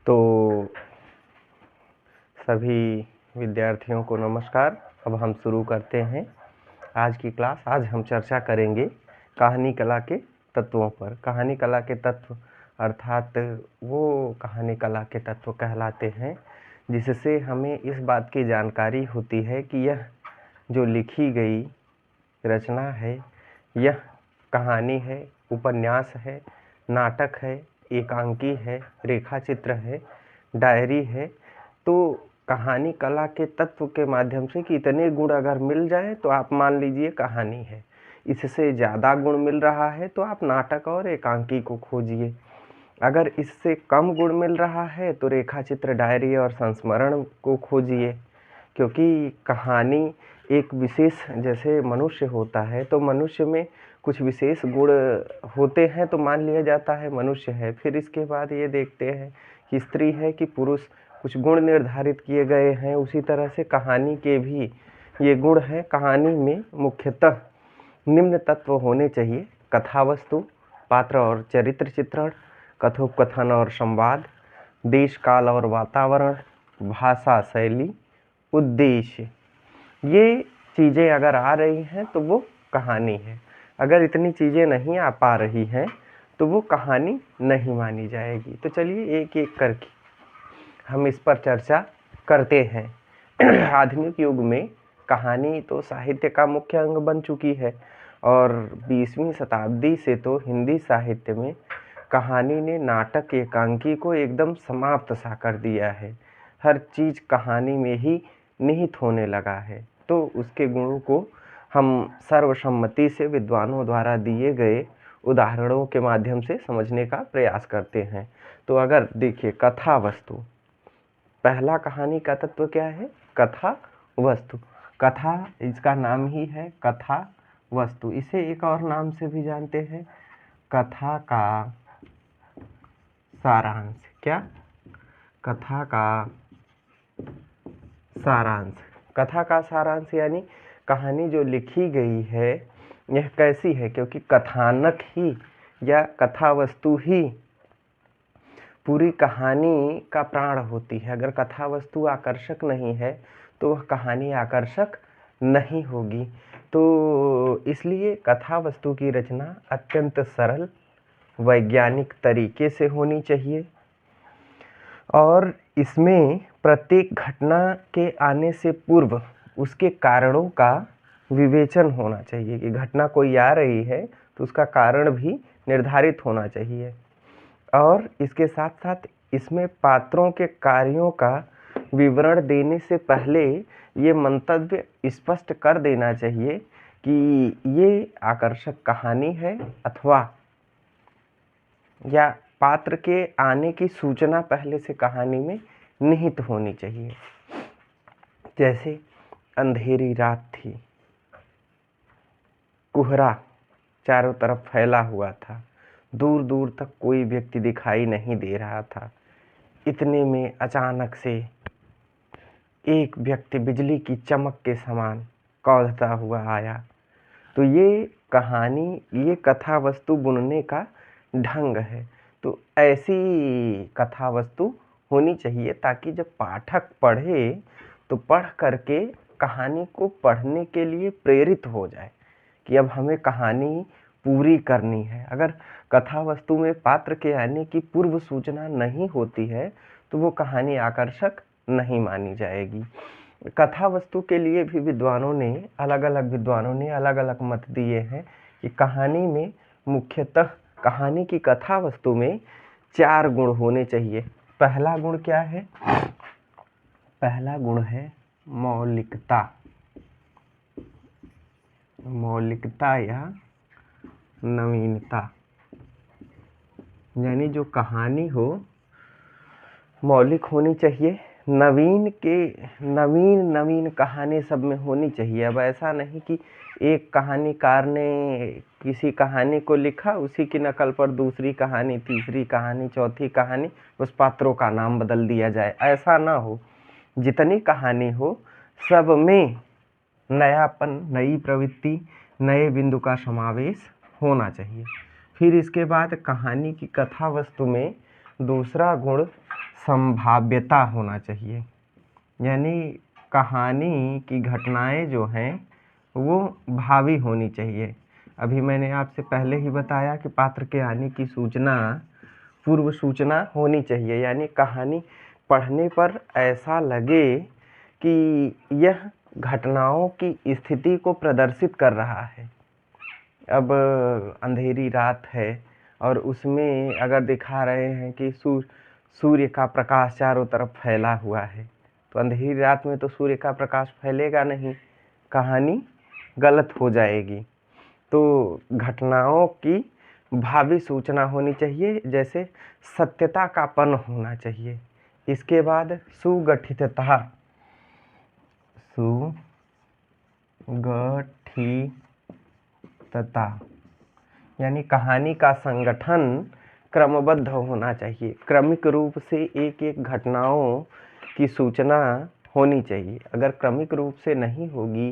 तो सभी विद्यार्थियों को नमस्कार। अब हम शुरू करते हैं आज की क्लास। आज हम चर्चा करेंगे कहानी कला के तत्वों पर। कहानी कला के तत्व अर्थात वो कहानी कला के तत्व कहलाते हैं जिससे हमें इस बात की जानकारी होती है कि यह जो लिखी गई रचना है, यह कहानी है, उपन्यास है, नाटक है, एकांकी है, रेखाचित्र है, डायरी है। तो कहानी कला के तत्व के माध्यम से कि इतने गुण अगर मिल जाए तो आप मान लीजिए कहानी है। इससे ज़्यादा गुण मिल रहा है तो आप नाटक और एकांकी को खोजिए। अगर इससे कम गुण मिल रहा है तो रेखाचित्र, डायरी और संस्मरण को खोजिए। क्योंकि कहानी एक विशेष, जैसे मनुष्य होता है तो मनुष्य में कुछ विशेष गुण होते हैं तो मान लिया जाता है मनुष्य है। फिर इसके बाद ये देखते हैं कि स्त्री है कि पुरुष, कुछ गुण निर्धारित किए गए हैं। उसी तरह से कहानी के भी ये गुण हैं। कहानी में मुख्यतः निम्न तत्व होने चाहिए: कथा वस्तु, पात्र और चरित्र चित्रण, कथोपकथन और संवाद, देश काल और वातावरण, भाषा शैली, उद्देश्य। ये चीज़ें अगर आ रही हैं तो वो कहानी है। अगर इतनी चीज़ें नहीं आ पा रही हैं तो वो कहानी नहीं मानी जाएगी। तो चलिए एक एक करके हम इस पर चर्चा करते हैं। आधुनिक युग में कहानी तो साहित्य का मुख्य अंग बन चुकी है और 20वीं शताब्दी से तो हिंदी साहित्य में कहानी ने नाटक, एकांकी को एकदम समाप्त सा कर दिया है। हर चीज़ कहानी में ही निहित होने लगा है। तो उसके गुणों को हम सर्वसम्मति से विद्वानों द्वारा दिए गए उदाहरणों के माध्यम से समझने का प्रयास करते हैं। तो अगर देखिए, कथा वस्तु, पहला कहानी का तत्व क्या है? कथा वस्तु। कथा, इसका नाम ही है कथा वस्तु। इसे एक और नाम से भी जानते हैं, कथा का सारांश। क्या? कथा का सारांश। कथा का सारांश यानी कहानी जो लिखी गई है यह कैसी है, क्योंकि कथानक ही या कथा वस्तु ही पूरी कहानी का प्राण होती है। अगर कथा वस्तु आकर्षक नहीं है तो वह कहानी आकर्षक नहीं होगी। तो इसलिए कथा वस्तु की रचना अत्यंत सरल, वैज्ञानिक तरीके से होनी चाहिए और इसमें प्रत्येक घटना के आने से पूर्व उसके कारणों का विवेचन होना चाहिए कि घटना कोई आ रही है तो उसका कारण भी निर्धारित होना चाहिए। और इसके साथ साथ इसमें पात्रों के कार्यों का विवरण देने से पहले ये मंतव्य स्पष्ट कर देना चाहिए कि ये आकर्षक कहानी है अथवा या पात्र के आने की सूचना पहले से कहानी में निहित होनी चाहिए। जैसे अंधेरी रात थी, कोहरा चारों तरफ फैला हुआ था, दूर दूर तक कोई व्यक्ति दिखाई नहीं दे रहा था। इतने में अचानक से एक व्यक्ति बिजली की चमक के समान कौंधता हुआ आया। तो ये कहानी, ये कथा वस्तु बुनने का ढंग है। तो ऐसी कथा वस्तु होनी चाहिए ताकि जब पाठक पढ़े तो पढ़ करके कहानी को पढ़ने के लिए प्रेरित हो जाए कि अब हमें कहानी पूरी करनी है। अगर कथा वस्तु में पात्र के आने की पूर्व सूचना नहीं होती है तो वो कहानी आकर्षक नहीं मानी जाएगी। कथा वस्तु के लिए भी विद्वानों ने अलग अलग मत दिए हैं कि कहानी में मुख्यतः कहानी की कथा वस्तु में 4 गुण होने चाहिए। पहला गुण क्या है? पहला गुण है मौलिकता। मौलिकता या नवीनता, यानी जो कहानी हो मौलिक होनी चाहिए। नवीन कहानी सब में होनी चाहिए। अब ऐसा नहीं कि एक कहानीकार ने किसी कहानी को लिखा, उसी की नकल पर दूसरी कहानी, तीसरी कहानी, चौथी कहानी, उस पात्रों का नाम बदल दिया जाए, ऐसा ना हो। जितनी कहानी हो सब में नयापन, नई प्रवृत्ति, नए बिंदु का समावेश होना चाहिए। फिर इसके बाद कहानी की कथा वस्तु में दूसरा गुण संभाव्यता होना चाहिए, यानी कहानी की घटनाएं जो हैं वो भावी होनी चाहिए। अभी मैंने आपसे पहले ही बताया कि पात्र के आने की सूचना पूर्व सूचना होनी चाहिए, यानी कहानी पढ़ने पर ऐसा लगे कि यह घटनाओं की स्थिति को प्रदर्शित कर रहा है। अब अंधेरी रात है और उसमें अगर दिखा रहे हैं कि सूर्य का प्रकाश चारों तरफ फैला हुआ है, तो अंधेरी रात में तो सूर्य का प्रकाश फैलेगा नहीं, कहानी गलत हो जाएगी। तो घटनाओं की भावी सूचना होनी चाहिए, जैसे सत्यता का पन होना चाहिए। इसके बाद सुगठितता, यानी कहानी का संगठन क्रमबद्ध होना चाहिए। क्रमिक रूप से एक एक घटनाओं की सूचना होनी चाहिए। अगर क्रमिक रूप से नहीं होगी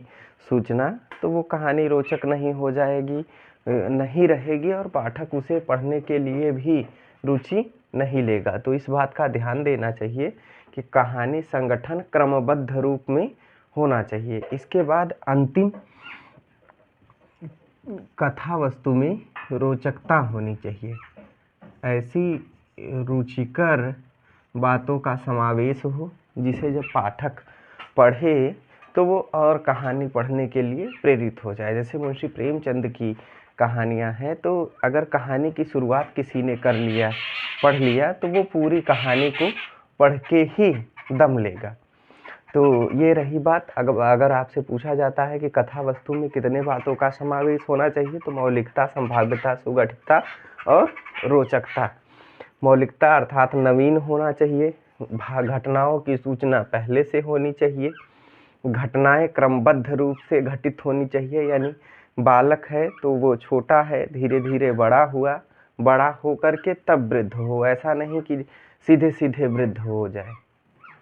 सूचना तो वो कहानी रोचक नहीं हो जाएगी, नहीं रहेगी और पाठक उसे पढ़ने के लिए भी रुचि नहीं लेगा। तो इस बात का ध्यान देना चाहिए कि कहानी संगठन क्रमबद्ध रूप में होना चाहिए। इसके बाद अंतिम, कथा वस्तु में रोचकता होनी चाहिए। ऐसी रुचिकर बातों का समावेश हो जिसे जब पाठक पढ़े तो वो और कहानी पढ़ने के लिए प्रेरित हो जाए। जैसे मुंशी प्रेमचंद की कहानियाँ हैं, तो अगर कहानी की शुरुआत किसी ने कर लिया, पढ़ लिया, तो वो पूरी कहानी को पढ़ के ही दम लेगा। तो ये रही बात। अगर आपसे पूछा जाता है कि कथा वस्तु में कितने बातों का समावेश होना चाहिए, तो मौलिकता, संभाव्यता, सुगठितता और रोचकता। मौलिकता अर्थात नवीन होना चाहिए, घटनाओं की सूचना पहले से होनी चाहिए, घटनाएं क्रमबद्ध रूप से घटित होनी चाहिए, यानी बालक है तो वो छोटा है, धीरे धीरे बड़ा हुआ, बड़ा होकर के तब वृद्ध हो, ऐसा नहीं कि सीधे सीधे वृद्ध हो जाए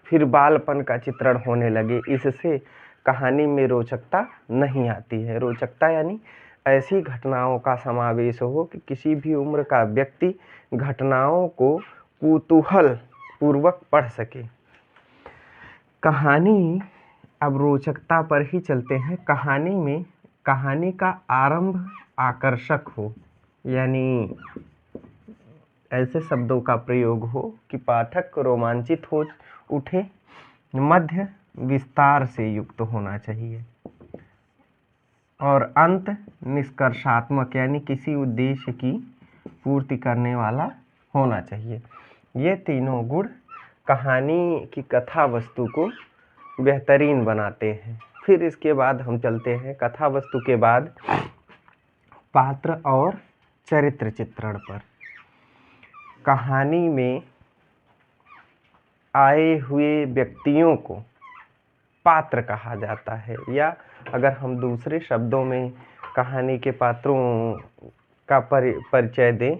फिर बालपन का चित्रण होने लगे। इससे कहानी में रोचकता नहीं आती है। रोचकता यानी ऐसी घटनाओं का समावेश हो कि किसी भी उम्र का व्यक्ति घटनाओं को कुतूहल पूर्वक पढ़ सके। कहानी, अब रोचकता पर ही चलते हैं। कहानी में कहानी का आरंभ आकर्षक हो, यानी ऐसे शब्दों का प्रयोग हो कि पाठक रोमांचित हो उठे। मध्य विस्तार से युक्त होना चाहिए और अंत निष्कर्षात्मक, यानी किसी उद्देश्य की पूर्ति करने वाला होना चाहिए। ये तीनों गुण कहानी की कथा वस्तु को बेहतरीन बनाते हैं। फिर इसके बाद हम चलते हैं कथा वस्तु के बाद पात्र और चरित्र चित्रण पर। कहानी में आए हुए व्यक्तियों को पात्र कहा जाता है, या अगर हम दूसरे शब्दों में कहानी के पात्रों का परिचय दें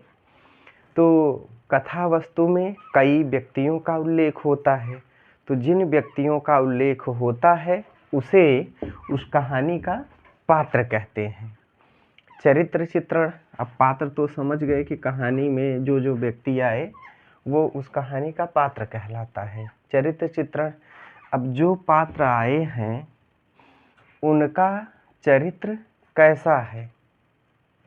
तो कथा वस्तु में कई व्यक्तियों का उल्लेख होता है। तो जिन व्यक्तियों का उल्लेख होता है उसे उस कहानी का पात्र कहते हैं। चरित्र चित्रण, अब पात्र तो समझ गए कि कहानी में जो जो व्यक्ति आए वो उस कहानी का पात्र कहलाता है। चरित्र चित्रण, अब जो पात्र आए हैं उनका चरित्र कैसा है,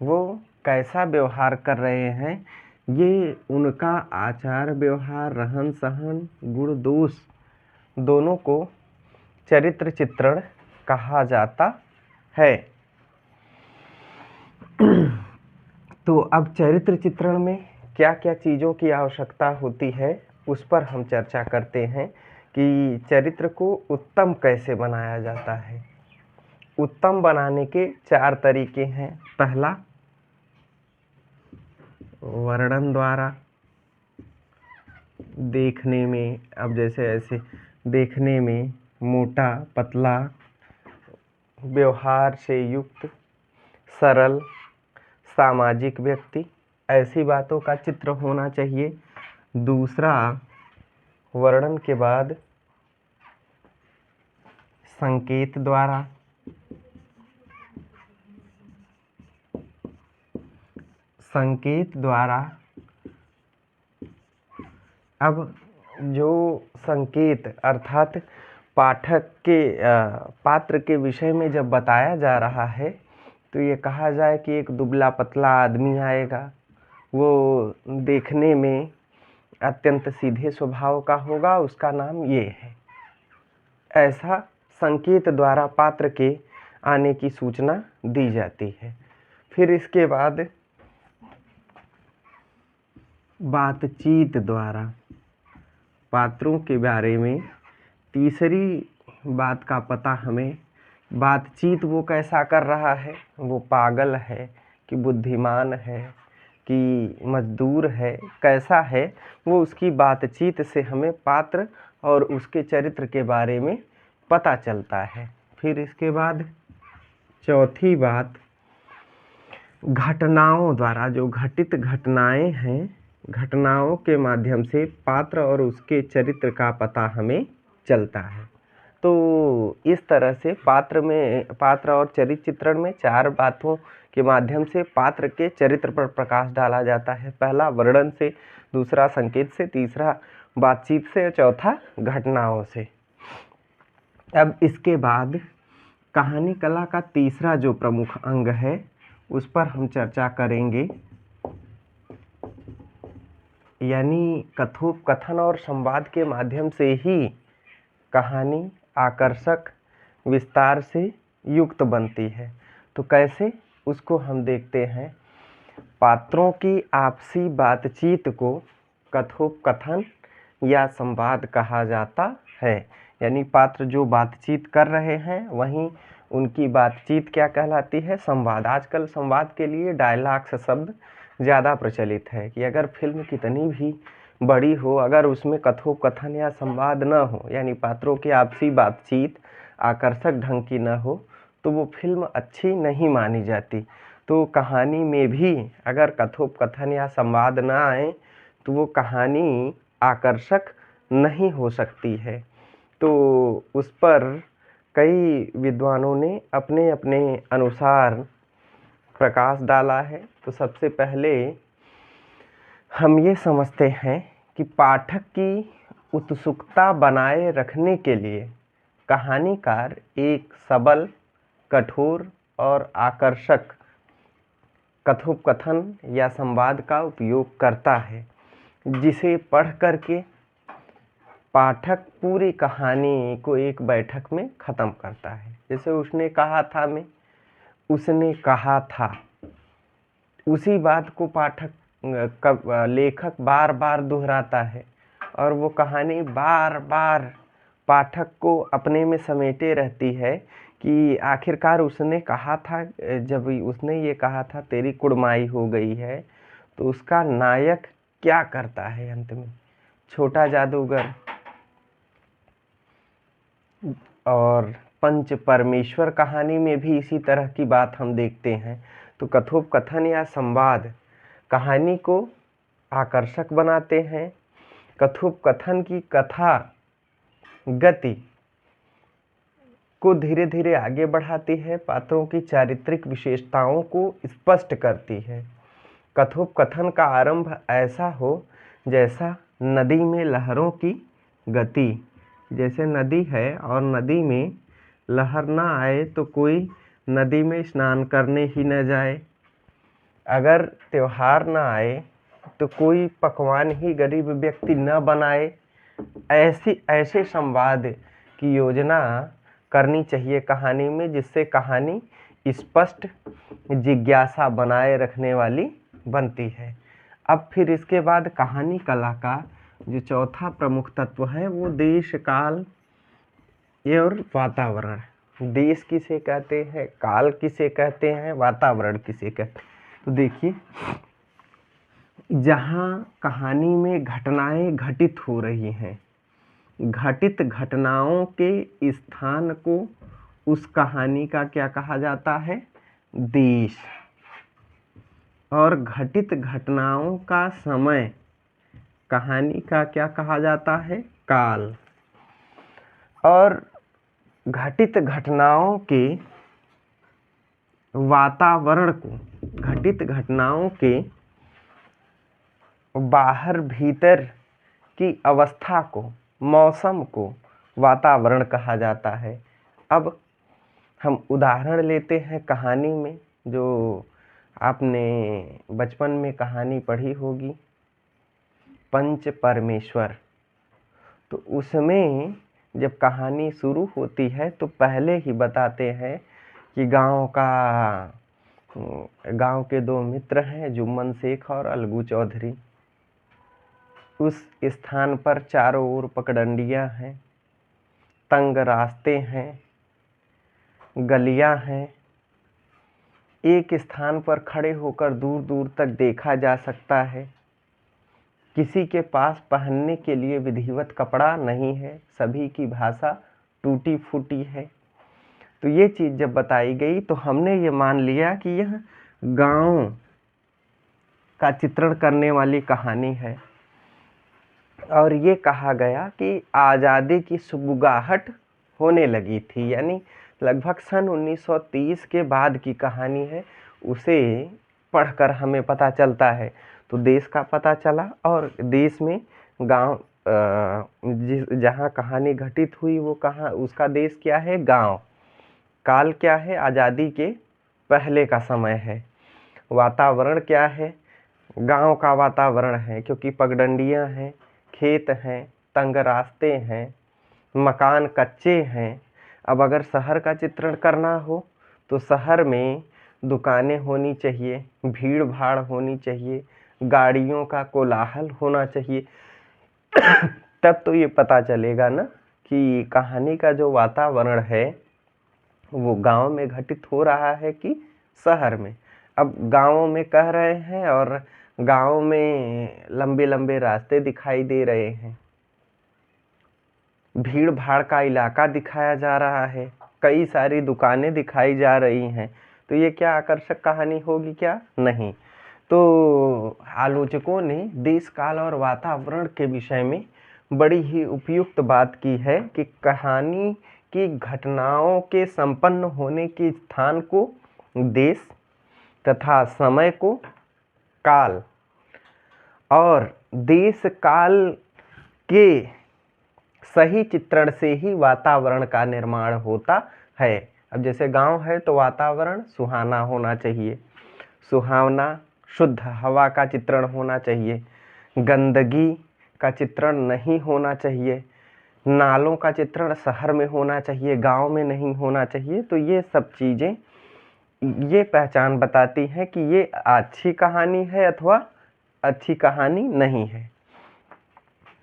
वो कैसा व्यवहार कर रहे हैं, ये उनका आचार व्यवहार, रहन सहन, गुण दोष दोनों को चरित्र चित्रण कहा जाता है। तो अब चरित्र चित्रण में क्या क्या चीज़ों की आवश्यकता होती है उस पर हम चर्चा करते हैं कि चरित्र को उत्तम कैसे बनाया जाता है। उत्तम बनाने के 4 तरीके हैं। पहला, वर्णन द्वारा। देखने में, अब जैसे ऐसे देखने में मोटा, पतला, व्यवहार से युक्त, सरल, सामाजिक व्यक्ति, ऐसी बातों का चित्र होना चाहिए। दूसरा, वर्णन के बाद संकेत द्वारा। संकेत द्वारा, अब जो संकेत अर्थात पाठक के पात्र के विषय में जब बताया जा रहा है तो ये कहा जाए कि एक दुबला पतला आदमी आएगा, वो देखने में अत्यंत सीधे स्वभाव का होगा, उसका नाम ये है। ऐसा संकेत द्वारा पात्र के आने की सूचना दी जाती है। फिर इसके बाद बातचीत द्वारा पात्रों के बारे में तीसरी बात का पता हमें, बातचीत वो कैसा कर रहा है, वो पागल है कि बुद्धिमान है कि मजदूर है, कैसा है, वो उसकी बातचीत से हमें पात्र और उसके चरित्र के बारे में पता चलता है। फिर इसके बाद चौथी बात, घटनाओं द्वारा, जो घटित घटनाएं हैं, घटनाओं के माध्यम से पात्र और उसके चरित्र का पता हमें चलता है। तो इस तरह से पात्र और चरित्र चित्रण में चार बातों के माध्यम से पात्र के चरित्र पर प्रकाश डाला जाता है। पहला वर्णन से, दूसरा संकेत से, तीसरा बातचीत से, चौथा घटनाओं से। अब इसके बाद कहानी कला का तीसरा जो प्रमुख अंग है उस पर हम चर्चा करेंगे, यानी कथोपकथन और संवाद के माध्यम से ही कहानी आकर्षक, विस्तार से युक्त बनती है। तो कैसे, उसको हम देखते हैं। पात्रों की आपसी बातचीत को कथोपकथन या संवाद कहा जाता है। यानी पात्र जो बातचीत कर रहे हैं वहीं उनकी बातचीत क्या कहलाती है, संवाद। आजकल संवाद के लिए डायलॉग्स शब्द ज़्यादा प्रचलित है कि अगर फिल्म कितनी भी बड़ी हो, अगर उसमें कथोपकथन या संवाद न हो, यानी पात्रों की आपसी बातचीत आकर्षक ढंग की न हो, तो वो फिल्म अच्छी नहीं मानी जाती। तो कहानी में भी अगर कथोपकथन या संवाद न आए तो वो कहानी आकर्षक नहीं हो सकती है। तो उस पर कई विद्वानों ने अपने अपने अनुसार प्रकाश डाला है। तो सबसे पहले हम ये समझते हैं कि पाठक की उत्सुकता बनाए रखने के लिए कहानीकार एक सबल, कठोर और आकर्षक कथोपकथन या संवाद का उपयोग करता है, जिसे पढ़ करके पाठक पूरी कहानी को एक बैठक में ख़त्म करता है। जैसे उसने कहा था में उसने कहा था, उसी बात को लेखक बार बार दोहराता है और वो कहानी बार बार पाठक को अपने में समेटे रहती है कि आखिरकार उसने कहा था, जब उसने ये कहा था तेरी कुड़माई हो गई है, तो उसका नायक क्या करता है अंत में, छोटा जादूगर। और पंच परमेश्वर कहानी में भी इसी तरह की बात हम देखते हैं। तो कथोपकथन या संवाद कहानी को आकर्षक बनाते हैं। कथोपकथन की कथा गति को धीरे धीरे आगे बढ़ाती है, पात्रों की चारित्रिक विशेषताओं को स्पष्ट करती है। कथोपकथन का आरंभ ऐसा हो जैसा नदी में लहरों की गति। जैसे नदी है और नदी में लहर ना आए तो कोई नदी में स्नान करने ही न जाए। अगर त्योहार ना आए तो कोई पकवान ही गरीब व्यक्ति न बनाए। ऐसे संवाद की योजना करनी चाहिए कहानी में, जिससे कहानी स्पष्ट, जिज्ञासा बनाए रखने वाली बनती है। अब फिर इसके बाद कहानी कला का जो चौथा प्रमुख तत्व है वो देश, काल और वातावरण। देश किसे कहते हैं, काल किसे कहते हैं, वातावरण किसे कहते हैं। तो देखिए, जहाँ कहानी में घटनाएं घटित हो रही हैं, घटित घटनाओं के स्थान को उस कहानी का क्या कहा जाता है, देश। और घटित घटनाओं का समय कहानी का क्या कहा जाता है, काल। और घटित घटनाओं के वातावरण को, घटित घटनाओं के बाहर भीतर की अवस्था को, मौसम को वातावरण कहा जाता है। अब हम उदाहरण लेते हैं कहानी में, जो आपने बचपन में कहानी पढ़ी होगी, पंच परमेश्वर। तो उसमें जब कहानी शुरू होती है तो पहले ही बताते हैं कि गांव के दो मित्र हैं, जुम्मन शेख और अलगू चौधरी। उस स्थान पर चारों ओर पगडंडियां हैं, तंग रास्ते हैं, गलियां हैं। एक स्थान पर खड़े होकर दूर दूर तक देखा जा सकता है। किसी के पास पहनने के लिए विधिवत कपड़ा नहीं है, सभी की भाषा टूटी फूटी है। तो ये चीज़ जब बताई गई तो हमने ये मान लिया कि यह गांव का चित्रण करने वाली कहानी है। और ये कहा गया कि आज़ादी की सुगबुगाहट होने लगी थी, यानी लगभग सन 1930 के बाद की कहानी है। उसे पढ़कर हमें पता चलता है तो देश का पता चला, और देश में गांव जहाँ कहानी घटित हुई वो कहाँ, उसका देश क्या है, गांव। काल क्या है, आज़ादी के पहले का समय है। वातावरण क्या है, गांव का वातावरण है, क्योंकि पगडंडियां हैं, खेत हैं, तंग रास्ते हैं, मकान कच्चे हैं। अब अगर शहर का चित्रण करना हो तो शहर में दुकानें होनी चाहिए, भीड़ भाड़ होनी चाहिए, गाड़ियों का कोलाहल होना चाहिए। तब तो ये पता चलेगा ना कि कहानी का जो वातावरण है वो गांव में घटित हो रहा है कि शहर में। अब गांवों में कह रहे हैं और गांव में लंबे लंबे रास्ते दिखाई दे रहे हैं, भीड़ भाड़ का इलाका दिखाया जा रहा है, कई सारी दुकानें दिखाई जा रही हैं। तो ये क्या आकर्षक कहानी होगी क्या? नहीं। तो आलोचकों ने देश काल और वातावरण के विषय में बड़ी ही उपयुक्त बात की है कि कहानी की घटनाओं के संपन्न होने के स्थान को देश तथा समय को काल, और देश काल के सही चित्रण से ही वातावरण का निर्माण होता है। अब जैसे गांव है तो वातावरण सुहाना होना चाहिए, सुहावना शुद्ध हवा का चित्रण होना चाहिए, गंदगी का चित्रण नहीं होना चाहिए, नालों का चित्रण शहर में होना चाहिए, गांव में नहीं होना चाहिए। तो ये सब चीज़ें ये पहचान बताती हैं कि ये अच्छी कहानी है अथवा अच्छी कहानी नहीं है।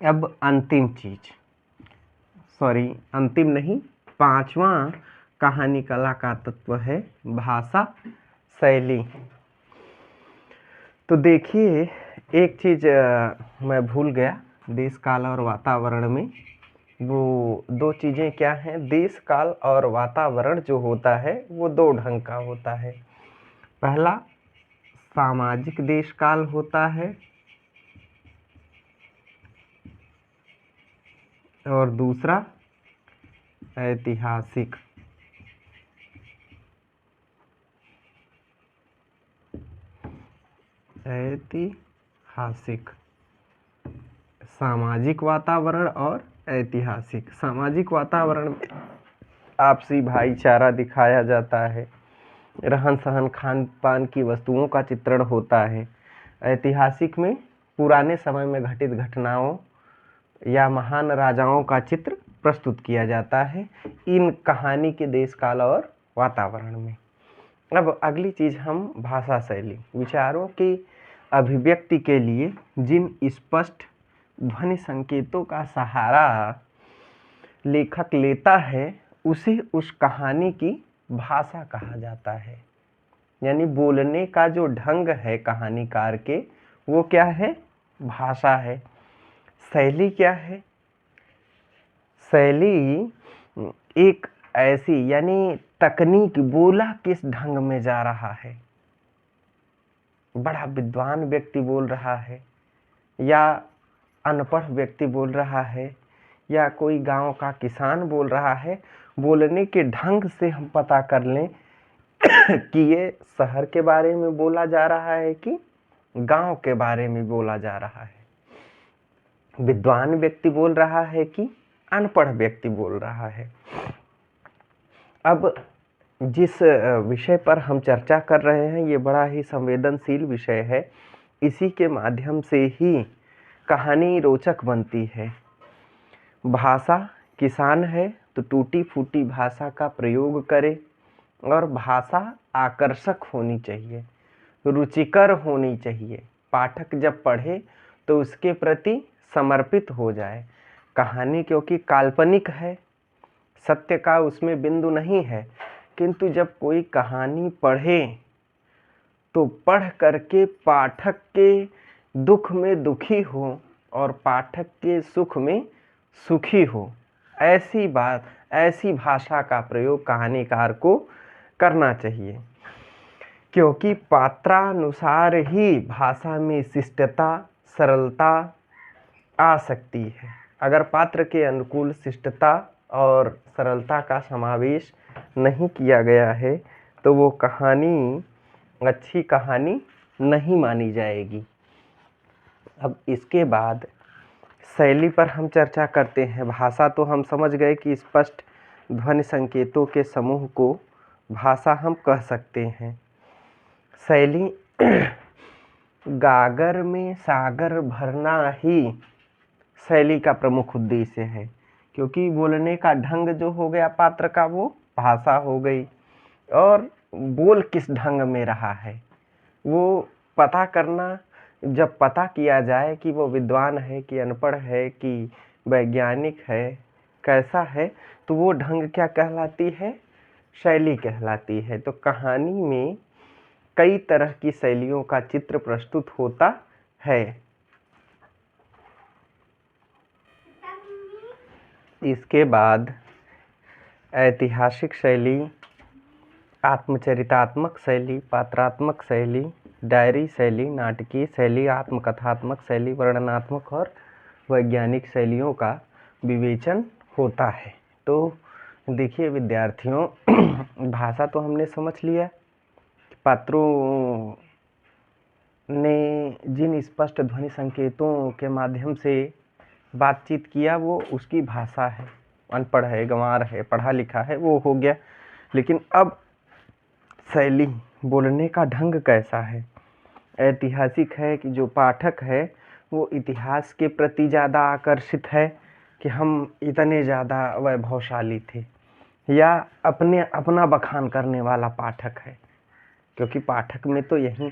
अब अंतिम नहीं, पांचवा कहानी कला का तत्व है भाषा शैली। तो देखिए, एक चीज़ मैं भूल गया, देश काल और वातावरण में वो दो चीज़ें क्या हैं। देश काल और वातावरण जो होता है वो दो ढंग का होता है। पहला सामाजिक देश काल होता है और दूसरा ऐतिहासिक। सामाजिक वातावरण और ऐतिहासिक। सामाजिक वातावरण में आपसी भाईचारा दिखाया जाता है, रहन सहन खान पान की वस्तुओं का चित्रण होता है। ऐतिहासिक में पुराने समय में घटित घटनाओं या महान राजाओं का चित्र प्रस्तुत किया जाता है इन कहानी के देश काल और वातावरण में। अब अगली चीज़ हम भाषा शैली, विचारों की अभिव्यक्ति के लिए जिन स्पष्ट ध्वनि संकेतों का सहारा लेखक लेता है उसे उस कहानी की भाषा कहा जाता है। यानी बोलने का जो ढंग है कहानीकार के, वो क्या है? भाषा है। शैली क्या है? शैली एक ऐसी, यानी तकनीक, बोला किस ढंग में जा रहा है, बड़ा विद्वान व्यक्ति बोल रहा है या अनपढ़ व्यक्ति बोल रहा है या कोई गांव का किसान बोल रहा है, बोलने के ढंग से हम पता कर लें कि ये शहर के बारे में बोला जा रहा है कि गांव के बारे में बोला जा रहा है। विद्वान व्यक्ति बोल रहा है कि अनपढ़ व्यक्ति बोल रहा है। अब जिस विषय पर हम चर्चा कर रहे हैं ये बड़ा ही संवेदनशील विषय है। इसी के माध्यम से ही कहानी रोचक बनती है। भाषा किसान है तो टूटी फूटी भाषा का प्रयोग करे, और भाषा आकर्षक होनी चाहिए, रुचिकर होनी चाहिए। पाठक जब पढ़े तो उसके प्रति समर्पित हो जाए। कहानी क्योंकि काल्पनिक है, सत्य का उसमें बिंदु नहीं है, किंतु जब कोई कहानी पढ़े तो पढ़ करके पाठक के दुख में दुखी हो और पाठक के सुख में सुखी हो, ऐसी बात, ऐसी भाषा का प्रयोग कहानीकार को करना चाहिए। क्योंकि पात्रानुसार ही भाषा में शिष्टता, सरलता आ सकती है। अगर पात्र के अनुकूल शिष्टता और सरलता का समावेश नहीं किया गया है तो वो कहानी अच्छी कहानी नहीं मानी जाएगी। अब इसके बाद शैली पर हम चर्चा करते हैं। भाषा तो हम समझ गए कि स्पष्ट ध्वनि संकेतों के समूह को भाषा हम कह सकते हैं। शैली गागर में सागर भरना ही शैली का प्रमुख उद्देश्य है। क्योंकि बोलने का ढंग जो हो गया पात्र का वो भाषा हो गई, और बोल किस ढंग में रहा है वो पता करना। जब पता किया जाए कि वो विद्वान है कि अनपढ़ है कि वैज्ञानिक है, कैसा है, तो वो ढंग क्या कहलाती है? शैली कहलाती है। तो कहानी में कई तरह की शैलियों का चित्र प्रस्तुत होता है। इसके बाद ऐतिहासिक शैली, आत्मचरितात्मक शैली, पात्रात्मक शैली, डायरी शैली, नाटकीय शैली, आत्मकथात्मक शैली, वर्णनात्मक और वैज्ञानिक शैलियों का विवेचन होता है। तो देखिए विद्यार्थियों, भाषा तो हमने समझ लिया। पात्रों ने जिन स्पष्ट ध्वनि संकेतों के माध्यम से बातचीत किया वो उसकी भाषा है। अनपढ़ है, गंवार है, पढ़ा लिखा है, वो हो गया। लेकिन अब शैली, बोलने का ढंग कैसा है? ऐतिहासिक है कि जो पाठक है वो इतिहास के प्रति ज़्यादा आकर्षित है कि हम इतने ज़्यादा वैभवशाली थे, या अपना बखान करने वाला पाठक है। क्योंकि पाठक में तो यही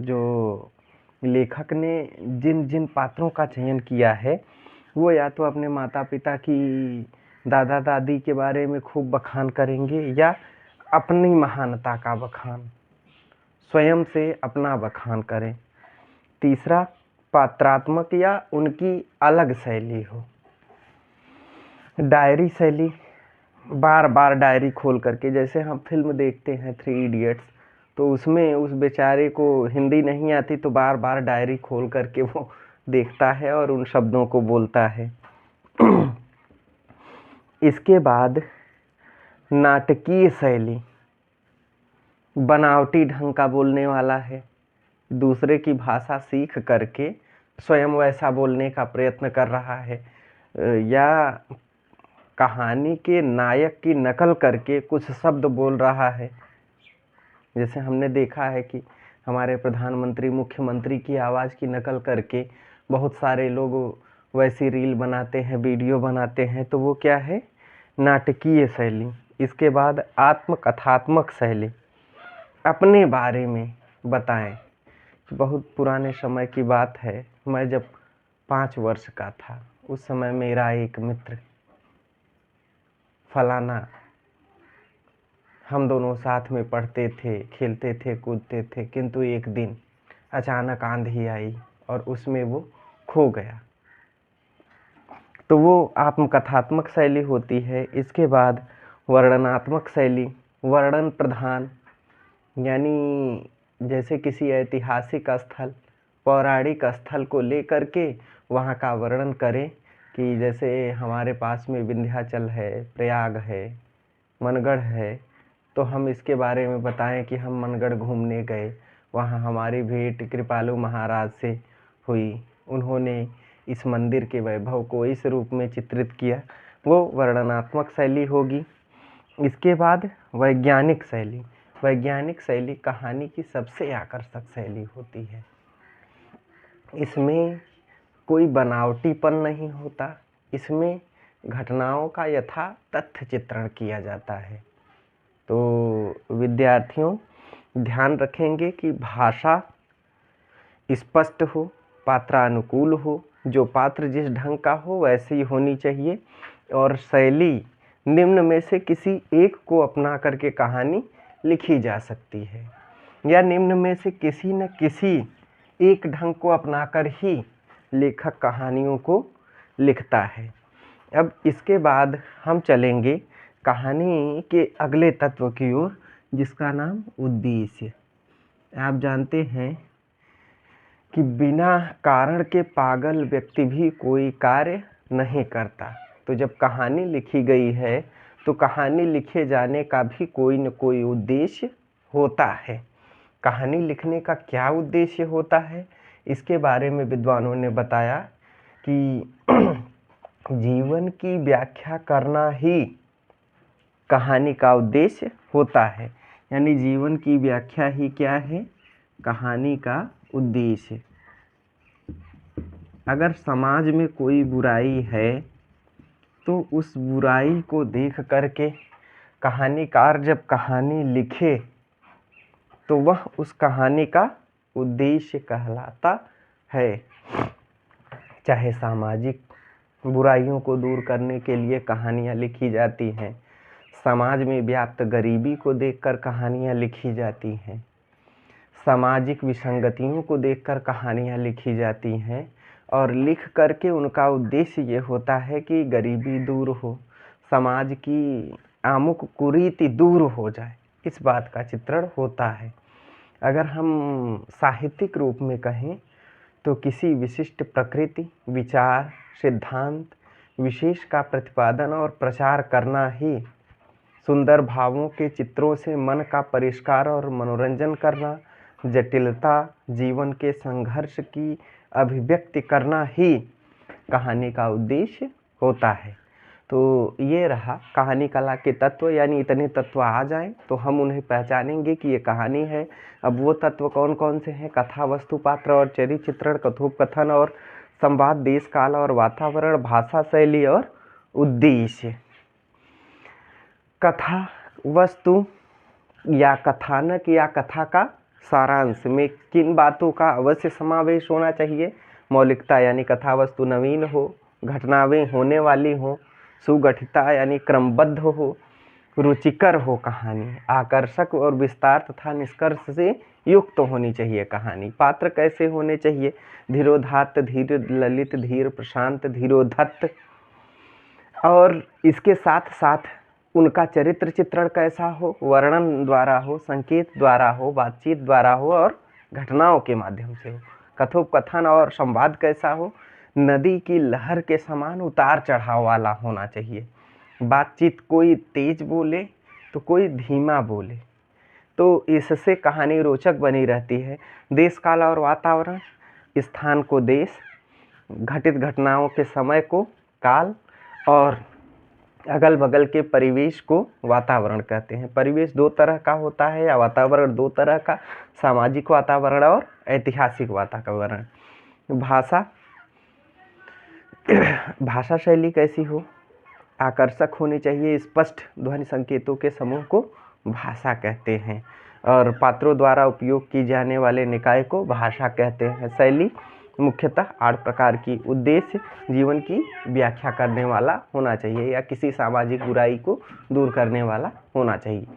जो लेखक ने जिन जिन पात्रों का चयन किया है वो या तो अपने माता पिता की, दादा दादी के बारे में खूब बखान करेंगे, या अपनी महानता का बखान, स्वयं से अपना बखान करें। तीसरा, पात्रात्मक या उनकी अलग शैली हो। डायरी शैली, बार बार डायरी खोल करके, जैसे हम फिल्म देखते हैं 3 इडियट्स, तो उसमें उस बेचारे को हिंदी नहीं आती तो बार बार डायरी खोल करके वो देखता है और उन शब्दों को बोलता है। इसके बाद नाटकीय शैली, बनावटी ढंग का बोलने वाला है, दूसरे की भाषा सीख करके स्वयं वैसा बोलने का प्रयत्न कर रहा है, या कहानी के नायक की नकल करके कुछ शब्द बोल रहा है। जैसे हमने देखा है कि हमारे प्रधानमंत्री, मुख्यमंत्री की आवाज़ की नकल करके बहुत सारे लोग वैसी रील बनाते हैं, वीडियो बनाते हैं, तो वो क्या है? नाटकीय शैली। इसके बाद आत्मकथात्मक शैली, अपने बारे में बताएं। बहुत पुराने समय की बात है, मैं जब 5 वर्ष का था उस समय मेरा एक मित्र फलाना, हम दोनों साथ में पढ़ते थे, खेलते थे, कूदते थे, किंतु एक दिन अचानक आंधी आई और उसमें वो खो गया। तो वो आत्मकथात्मक शैली होती है। इसके बाद वर्णनात्मक शैली, वर्णन प्रधान, यानी जैसे किसी ऐतिहासिक स्थल, पौराणिक स्थल को लेकर के वहाँ का वर्णन करें कि जैसे हमारे पास में विंध्याचल है, प्रयाग है, मनगढ़ है, तो हम इसके बारे में बताएं कि हम मनगढ़ घूमने गए, वहाँ हमारी भेंट कृपालु महाराज से हुई, उन्होंने इस मंदिर के वैभव को इस रूप में चित्रित किया, वो वर्णनात्मक शैली होगी। इसके बाद वैज्ञानिक शैली। वैज्ञानिक शैली कहानी की सबसे आकर्षक शैली होती है। इसमें कोई बनावटीपन नहीं होता, इसमें घटनाओं का यथा तथ्य चित्रण किया जाता है। तो विद्यार्थियों ध्यान रखेंगे कि भाषा स्पष्ट हो, पात्रानुकूल हो, जो पात्र जिस ढंग का हो वैसे ही होनी चाहिए, और शैली निम्न में से किसी एक को अपना करके कहानी लिखी जा सकती है, या निम्न में से किसी न किसी एक ढंग को अपनाकर ही लेखक कहानियों को लिखता है। अब इसके बाद हम चलेंगे कहानी के अगले तत्व की ओर, जिसका नाम उद्देश्य। आप जानते हैं कि बिना कारण के पागल व्यक्ति भी कोई कार्य नहीं करता। तो जब कहानी लिखी गई है तो कहानी लिखे जाने का भी कोई न कोई उद्देश्य होता है। कहानी लिखने का क्या उद्देश्य होता है, इसके बारे में विद्वानों ने बताया कि जीवन की व्याख्या करना ही कहानी का उद्देश्य होता है। यानी जीवन की व्याख्या ही क्या है, कहानी का उद्देश्य। अगर समाज में कोई बुराई है तो उस बुराई को देख करके कहानीकार जब कहानी लिखे तो वह उस कहानी का उद्देश्य कहलाता है। चाहे सामाजिक बुराइयों को दूर करने के लिए कहानियाँ लिखी जाती हैं, समाज में व्याप्त गरीबी को देखकर कहानियाँ लिखी जाती हैं, सामाजिक विसंगतियों को देखकर कहानियाँ लिखी जाती हैं, और लिख करके उनका उद्देश्य ये होता है कि गरीबी दूर हो, समाज की आमुख कुरीति दूर हो जाए, इस बात का चित्रण होता है। अगर हम साहित्यिक रूप में कहें तो किसी विशिष्ट प्रकृति, विचार, सिद्धांत विशेष का प्रतिपादन और प्रचार करना ही, सुंदर भावों के चित्रों से मन का परिष्कार और मनोरंजन करना, जटिलता, जीवन के संघर्ष की अभिव्यक्ति करना ही कहानी का उद्देश्य होता है। तो ये रहा कहानी कला के तत्व, यानी इतने तत्व आ जाएं तो हम उन्हें पहचानेंगे कि ये कहानी है। अब वो तत्व कौन कौन से हैं, कथा, वस्तु, पात्र और चरित्र चित्रण, कथोपकथन और संवाद, देश काल और वातावरण, भाषा शैली और उद्देश्य। कथा वस्तु या कथानक या कथा का सारांश में किन बातों का अवश्य समावेश होना चाहिए, मौलिकता यानी कथा वस्तु नवीन हो, घटनाएं होने वाली हो, सुगठिता यानी क्रमबद्ध हो, रुचिकर हो कहानी, आकर्षक और विस्तार तथा निष्कर्ष से युक्त होनी चाहिए कहानी। पात्र कैसे होने चाहिए, धीरोदात्त, धीर ललित, धीर प्रशांत, धीरोधत्त, और इसके साथ साथ उनका चरित्र चित्रण कैसा हो, वर्णन द्वारा हो, संकेत द्वारा हो, बातचीत द्वारा हो और घटनाओं के माध्यम से हो। कथोपकथन और संवाद कैसा हो, नदी की लहर के समान उतार चढ़ाव वाला होना चाहिए। बातचीत कोई तेज बोले तो कोई धीमा बोले, तो इससे कहानी रोचक बनी रहती है। देश काल और वातावरण, स्थान को देश, घटित घटनाओं के समय को काल, और अगल बगल के परिवेश को वातावरण कहते हैं। परिवेश दो तरह का होता है, या वातावरण दो तरह का, सामाजिक वातावरण और ऐतिहासिक वातावरण। भाषा शैली कैसी हो, आकर्षक होनी चाहिए। स्पष्ट ध्वनि संकेतों के समूह को भाषा कहते हैं, और पात्रों द्वारा उपयोग की जाने वाले निकाय को भाषा कहते हैं। शैली मुख्यतः 8 प्रकार की। उद्देश्य जीवन की व्याख्या करने वाला होना चाहिए, या किसी सामाजिक बुराई को दूर करने वाला होना चाहिए।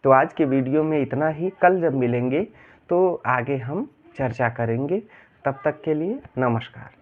तो आज के वीडियो में इतना ही। कल जब मिलेंगे तो आगे हम चर्चा करेंगे। तब तक के लिए नमस्कार।